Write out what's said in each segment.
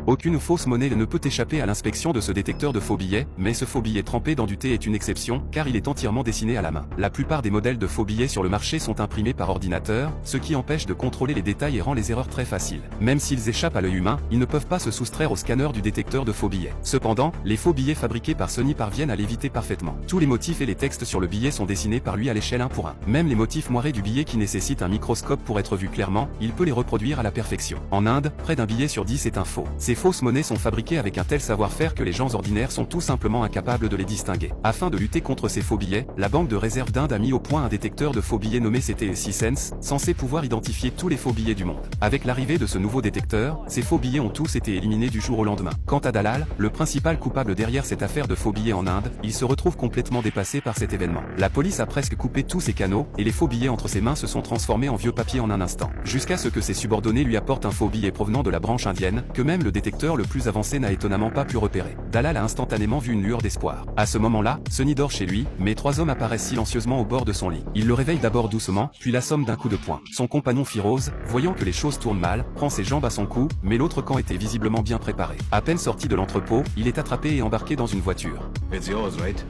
Aucune fausse monnaie ne peut échapper à l'inspection de ce détecteur de faux billets, mais ce faux billet trempé dans du thé est une exception, car il est entièrement dessiné à la main. La plupart des modèles de faux billets sur le marché sont imprimés par ordinateur, ce qui empêche de contrôler les détails et rend les erreurs très faciles. Même s'ils échappent à l'œil humain, ils ne peuvent pas se soustraire au scanner du détecteur de faux billets. Cependant, les faux billets fabriqués par Sony parviennent à l'éviter parfaitement. Tous les motifs et les textes sur le billet sont dessinés par lui à l'échelle 1 pour 1. Même les motifs moirés du billet qui nécessitent un microscope pour être vus clairement, il peut les reproduire à la perfection. En Inde, près d'un billet sur 10 est un faux. Ces fausses monnaies sont fabriquées avec un tel savoir-faire que les gens ordinaires sont tout simplement incapables de les distinguer. Afin de lutter contre ces faux billets, la Banque de réserve d'Inde a mis au point un détecteur de faux billets nommé CTSI Sense, censé pouvoir identifier tous les faux billets du monde. Avec l'arrivée de ce nouveau détecteur, ces faux billets ont tous été éliminés du jour au lendemain. Quant à Dalal, le principal coupable derrière cette affaire de faux billets en Inde, il se retrouve complètement dépassé par cet événement. La police a presque coupé tous ses canaux, et les faux billets entre ses mains se sont transformés en vieux papier en un instant. Jusqu'à ce que ses subordonnés lui apportent un faux billet provenant de la branche indienne, que même le détecteur le plus avancé n'a étonnamment pas pu repérer. Dalal a instantanément vu une lueur d'espoir. À ce moment-là, Sony dort chez lui, mais 3 hommes apparaissent silencieusement au bord de son lit. Il le réveille d'abord doucement, puis l'assomme d'un coup de poing. Son compagnon Firoz, voyant que les choses tournent mal, prend ses jambes à son cou, mais l'autre camp était visiblement bien préparé. À peine sorti de l'entrepôt, il est attrapé et embarqué dans une voiture. It's yours, right?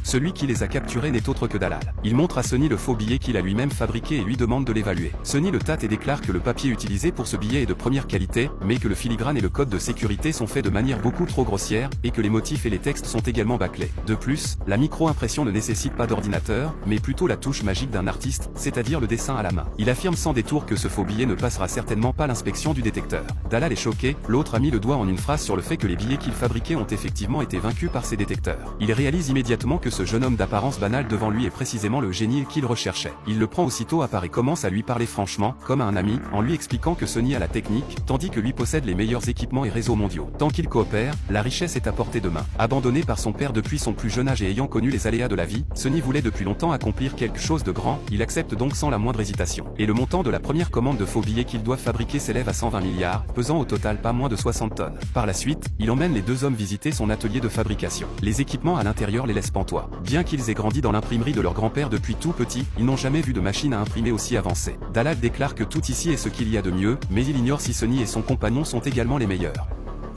Celui qui les a capturés n'est autre que Dalal. Il montre à Sony le faux billet qu'il a lui-même fabriqué et lui demande de l'évaluer. Sony le tâte et déclare que le papier utilisé pour ce billet est de première qualité, mais que le filigrane et le code de sécurité sont faits de manière beaucoup trop grossière, et que les motifs et les textes sont également bâclés. De plus, la micro-impression ne nécessite pas d'ordinateur, mais plutôt la touche magique d'un artiste, c'est-à-dire le dessin à la main. Il affirme sans détour que ce faux billet ne passera certainement pas l'inspection du détecteur. Dalal est choqué, l'autre a mis le doigt en une phrase sur le fait que les billets qu'il fabriquait ont effectivement été vaincus par ces détecteurs. Il réalise immédiatement que ce jeune homme d'apparence banale devant lui est précisément le génie qu'il recherchait. Il le prend aussitôt à part et commence à lui parler franchement, comme à un ami, en lui expliquant que Sony a la technique, tandis que lui possède les meilleurs équipements et réseaux mondiaux. Tant qu'ils coopèrent, la richesse est à portée de main. Abandonné par son père depuis son plus jeune âge et ayant connu les aléas de la vie, Sony voulait depuis longtemps accomplir quelque chose de grand, il accepte donc sans la moindre hésitation. Et le montant de la première commande de faux billets qu'ils doivent fabriquer s'élève à 120 milliards, pesant au total pas moins de 60 tonnes. Par la suite, il emmène les 2 hommes visiter son atelier de fabrication. Les équipements à l'intérieur les laissent pantois. Bien qu'ils aient grandi dans l'imprimerie de leur grand-père depuis tout petit, ils n'ont jamais vu de machine à imprimer aussi avancée. Dalal déclare que tout ici est ce qu'il y a de mieux, mais il ignore si Sony et son compagnon sont également les meilleurs.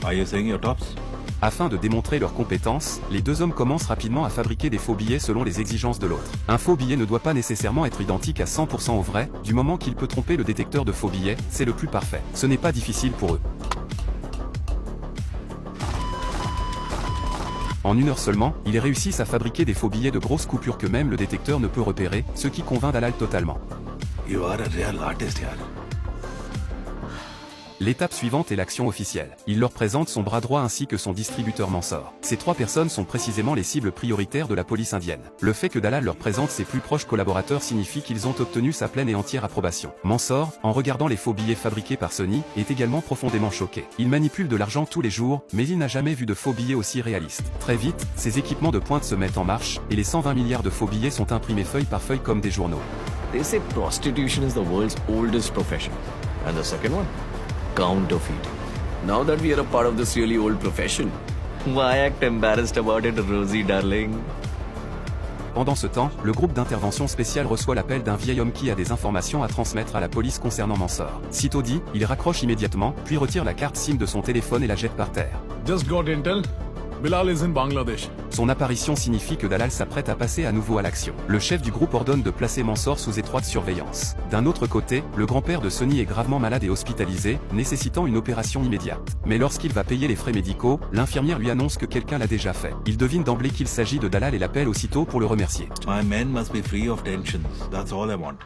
Are you saying you're tops? Afin de démontrer leurs compétences, les 2 hommes commencent rapidement à fabriquer des faux billets selon les exigences de l'autre. Un faux billet ne doit pas nécessairement être identique à 100% au vrai, du moment qu'il peut tromper le détecteur de faux billets, c'est le plus parfait. Ce n'est pas difficile pour eux. En 1 heure seulement, ils réussissent à fabriquer des faux billets de grosses coupures que même le détecteur ne peut repérer, ce qui convainc Dalal totalement. You are a real artist, yaar. L'étape suivante est l'action officielle. Il leur présente son bras droit ainsi que son distributeur Mansoor. Ces 3 personnes sont précisément les cibles prioritaires de la police indienne. Le fait que Dalal leur présente ses plus proches collaborateurs signifie qu'ils ont obtenu sa pleine et entière approbation. Mansoor, en regardant les faux billets fabriqués par Sony, est également profondément choqué. Il manipule de l'argent tous les jours, mais il n'a jamais vu de faux billets aussi réalistes. Très vite, ses équipements de pointe se mettent en marche, et les 120 milliards de faux billets sont imprimés feuille par feuille comme des journaux. They say prostitution is the world's oldest profession. And the second one? Counterfeit. Now that we are a part of this really old profession, why act embarrassed about it, Rosie darling? Pendant ce temps, le groupe d'intervention spéciale reçoit l'appel d'un vieil homme qui a des informations à transmettre à la police concernant Mansoor. Sitôt dit, il raccroche immédiatement, puis retire la carte SIM de son téléphone et la jette par terre. Just got intel. Bilal is in Bangladesh. Son apparition signifie que Dalal s'apprête à passer à nouveau à l'action. Le chef du groupe ordonne de placer Mansoor sous étroite surveillance. D'un autre côté, le grand-père de Sony est gravement malade et hospitalisé, nécessitant une opération immédiate. Mais lorsqu'il va payer les frais médicaux, l'infirmière lui annonce que quelqu'un l'a déjà fait. Il devine d'emblée qu'il s'agit de Dalal et l'appelle aussitôt pour le remercier. My men must be free of tensions. That's all I want.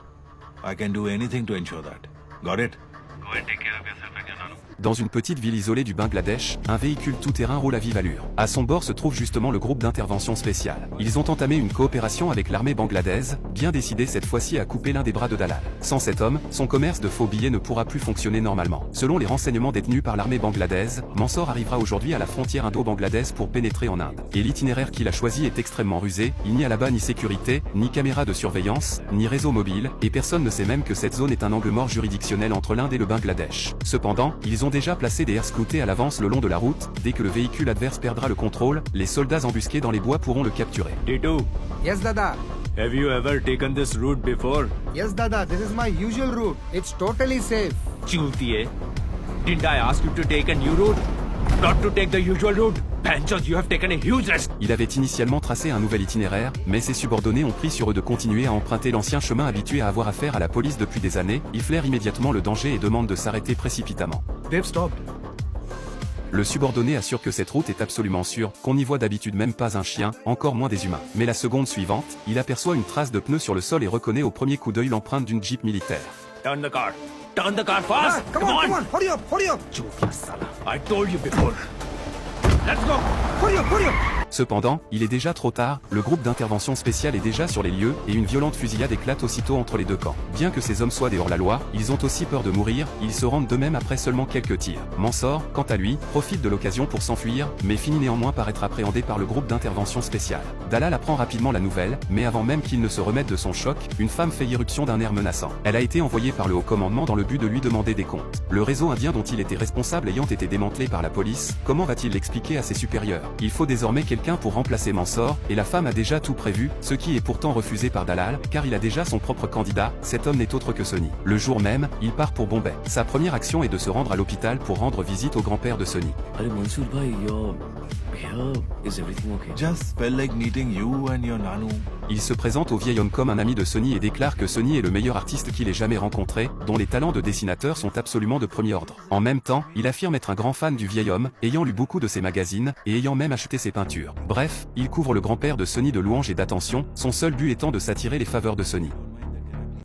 I can do anything to ensure that. Got it? Go and take care of yourself again, Anu. Dans une petite ville isolée du Bangladesh, un véhicule tout-terrain roule à vive allure. À son bord se trouve justement le groupe d'intervention spéciale. Ils ont entamé une coopération avec l'armée bangladaise, bien décidée cette fois-ci à couper l'un des bras de Dalal. Sans cet homme, son commerce de faux billets ne pourra plus fonctionner normalement. Selon les renseignements détenus par l'armée bangladaise, Mansoor arrivera aujourd'hui à la frontière indo-bangladaise pour pénétrer en Inde. Et l'itinéraire qu'il a choisi est extrêmement rusé, il n'y a là-bas ni sécurité, ni caméra de surveillance, ni réseau mobile, et personne ne sait même que cette zone est un angle mort juridictionnel entre l'Inde et le Bangladesh. Cependant, ils ont déjà placé des air scoutés à l'avance le long de la route. Dès que le véhicule adverse perdra le contrôle, les soldats embusqués dans les bois pourront le capturer. Tito, Yes, Dada. have you ever taken this route before? Yes, Dada. This is my usual route. It's totally safe. Chutiye. Didn't I ask you to take a new route? Not to take the usual route. Panchos, you have taken a huge risk. Il avait initialement tracé un nouvel itinéraire, mais ses subordonnés ont pris sur eux de continuer à emprunter l'ancien chemin habitué à avoir affaire à la police depuis des années. Il flaire immédiatement le danger et demande de s'arrêter précipitamment. They've stopped. Le subordonné assure que cette route est absolument sûre, qu'on n'y voit d'habitude même pas un chien, encore moins des humains. Mais la seconde suivante, il aperçoit une trace de pneu sur le sol et reconnaît au premier coup d'œil l'empreinte d'une Jeep militaire. Turn the car. Turn the car fast. Come on. Hurry up, hurry up. Chufla sala. I told you before. Let's go. Hurry up, hurry up. Cependant, il est déjà trop tard, le groupe d'intervention spéciale est déjà sur les lieux, et une violente fusillade éclate aussitôt entre les deux camps. Bien que ces hommes soient des hors-la-loi, ils ont aussi peur de mourir, ils se rendent d'eux-mêmes après seulement quelques tirs. Mansour, quant à lui, profite de l'occasion pour s'enfuir, mais finit néanmoins par être appréhendé par le groupe d'intervention spéciale. Dalal apprend rapidement la nouvelle, mais avant même qu'il ne se remette de son choc, une femme fait irruption d'un air menaçant. Elle a été envoyée par le haut commandement dans le but de lui demander des comptes. Le réseau indien dont il était responsable ayant été démantelé par la police, comment va-t-il l'expliquer à ses supérieurs? Il faut désormais quelqu'un pour remplacer Mansour, et la femme a déjà tout prévu, ce qui est pourtant refusé par Dalal, car il a déjà son propre candidat, cet homme n'est autre que Sonny. Le jour même, il part pour Bombay. Sa première action est de se rendre à l'hôpital pour rendre visite au grand-père de Sonny. Arey Mansoor bhai, you're here. Is everything okay? Just felt like meeting you and your Nanu. Il se présente au vieil homme comme un ami de Sonny et déclare que Sonny est le meilleur artiste qu'il ait jamais rencontré, dont les talents de dessinateur sont absolument de premier ordre. En même temps, il affirme être un grand fan du vieil homme, ayant lu beaucoup de ses magazines, et ayant même acheté ses peintures. Bref, il couvre le grand-père de Sonny de louanges et d'attention, son seul but étant de s'attirer les faveurs de Sonny.